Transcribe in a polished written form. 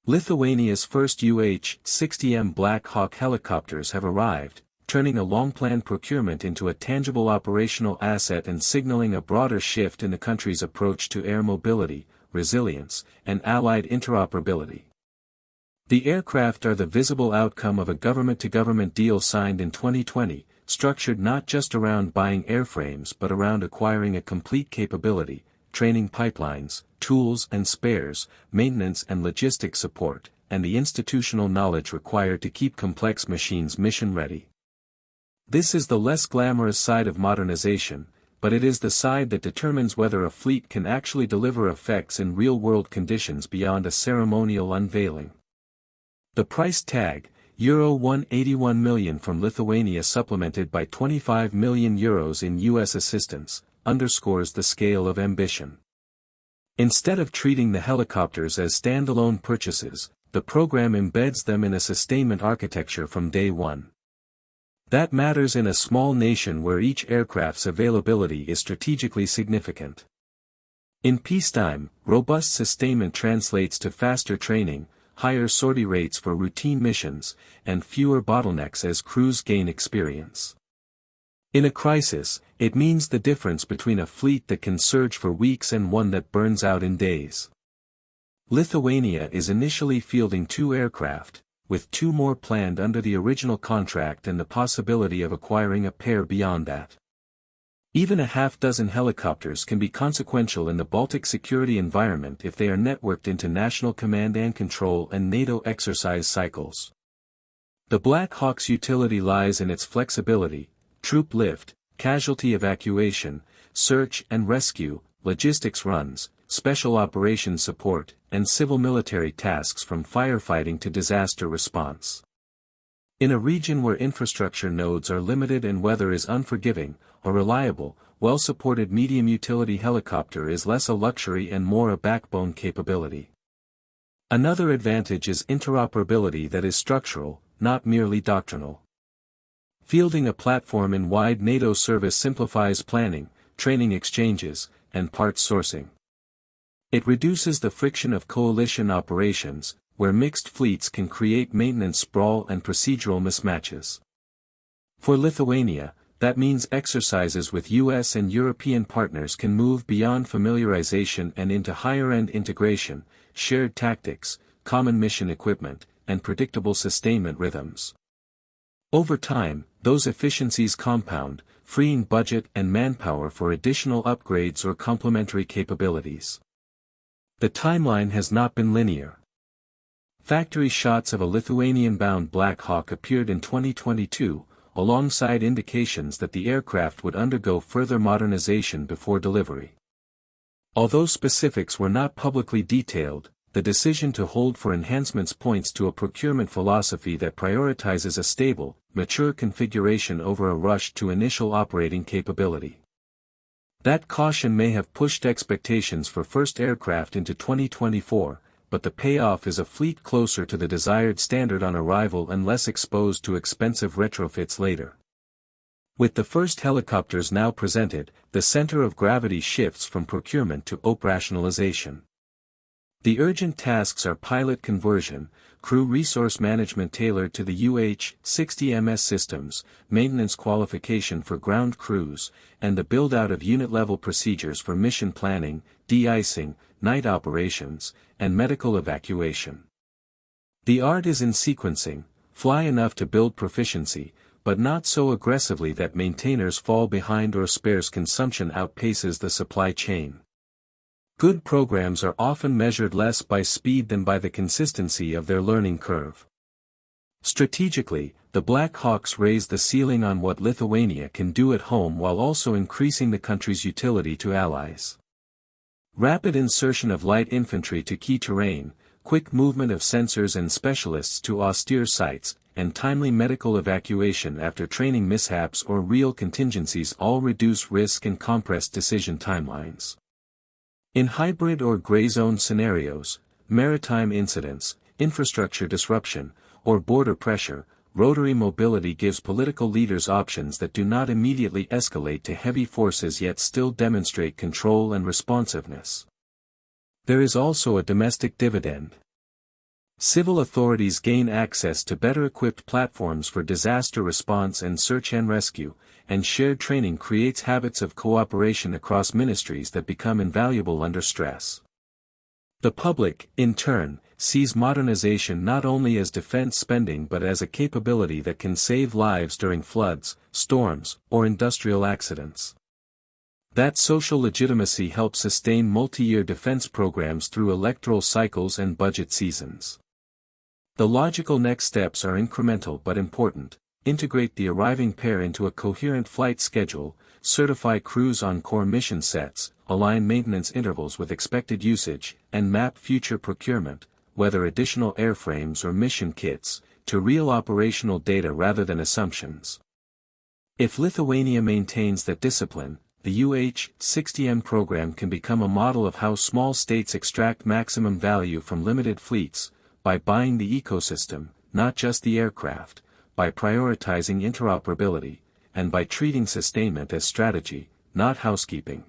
Lithuania's first UH-60M Black Hawk helicopters have arrived, turning a long-planned procurement into a tangible operational asset and signaling a broader shift in the country's approach to air mobility, resilience, and allied interoperability. The aircraft are the visible outcome of a government-to-government deal signed in 2020, structured not just around buying airframes but around acquiring a complete capability, training pipelines, tools and spares, maintenance and logistics support, and the institutional knowledge required to keep complex machines mission-ready. This is the less glamorous side of modernization, but it is the side that determines whether a fleet can actually deliver effects in real-world conditions beyond a ceremonial unveiling. The price tag, €181 million from Lithuania supplemented by €25 million in US assistance, underscores the scale of ambition. Instead of treating the helicopters as standalone purchases, the program embeds them in a sustainment architecture from day one. That matters in a small nation where each aircraft's availability is strategically significant. In peacetime, robust sustainment translates to faster training, higher sortie rates for routine missions, and fewer bottlenecks as crews gain experience. In a crisis, it means the difference between a fleet that can surge for weeks and one that burns out in days. Lithuania is initially fielding 2 aircraft, with 2 more planned under the original contract and the possibility of acquiring a pair beyond that. Even a half-dozen helicopters can be consequential in the Baltic security environment if they are networked into national command and control and NATO exercise cycles. The Black Hawk's utility lies in its flexibility, troop lift, casualty evacuation, search and rescue, logistics runs, special operations support, and civil-military tasks from firefighting to disaster response. In a region where infrastructure nodes are limited and weather is unforgiving, a reliable, well-supported medium-utility helicopter is less a luxury and more a backbone capability. Another advantage is interoperability that is structural, not merely doctrinal. Fielding a platform in wide NATO service simplifies planning, training exchanges, and parts sourcing. It reduces the friction of coalition operations, where mixed fleets can create maintenance sprawl and procedural mismatches. For Lithuania, that means exercises with US and European partners can move beyond familiarization and into higher-end integration, shared tactics, common mission equipment, and predictable sustainment rhythms. Over time, those efficiencies compound, freeing budget and manpower for additional upgrades or complementary capabilities. The timeline has not been linear. Factory shots of a Lithuanian-bound Black Hawk appeared in 2022, alongside indications that the aircraft would undergo further modernization before delivery. Although specifics were not publicly detailed, the decision to hold for enhancements points to a procurement philosophy that prioritizes a stable, mature configuration over a rush to initial operating capability. That caution may have pushed expectations for first aircraft into 2024, but the payoff is a fleet closer to the desired standard on arrival and less exposed to expensive retrofits later. With the first helicopters now presented, the center of gravity shifts from procurement to operationalization. The urgent tasks are pilot conversion, crew resource management tailored to the UH-60M systems, maintenance qualification for ground crews, and the build-out of unit-level procedures for mission planning, de-icing, night operations, and medical evacuation. The art is in sequencing, fly enough to build proficiency, but not so aggressively that maintainers fall behind or spares consumption outpaces the supply chain. Good programs are often measured less by speed than by the consistency of their learning curve. Strategically, the Black Hawks raise the ceiling on what Lithuania can do at home while also increasing the country's utility to allies. Rapid insertion of light infantry to key terrain, quick movement of sensors and specialists to austere sites, and timely medical evacuation after training mishaps or real contingencies all reduce risk and compress decision timelines. In hybrid or gray zone scenarios, maritime incidents, infrastructure disruption, or border pressure, rotary mobility gives political leaders options that do not immediately escalate to heavy forces yet still demonstrate control and responsiveness. There is also a domestic dividend. Civil authorities gain access to better equipped platforms for disaster response and search and rescue, and shared training creates habits of cooperation across ministries that become invaluable under stress. The public, in turn, sees modernization not only as defense spending but as a capability that can save lives during floods, storms, or industrial accidents. That social legitimacy helps sustain multi-year defense programs through electoral cycles and budget seasons. The logical next steps are incremental but important: integrate the arriving pair into a coherent flight schedule, certify crews on core mission sets, align maintenance intervals with expected usage, and map future procurement, whether additional airframes or mission kits, to real operational data rather than assumptions. If Lithuania maintains that discipline, the UH-60M program can become a model of how small states extract maximum value from limited fleets, by buying the ecosystem, not just the aircraft, by prioritizing interoperability, and by treating sustainment as strategy, not housekeeping.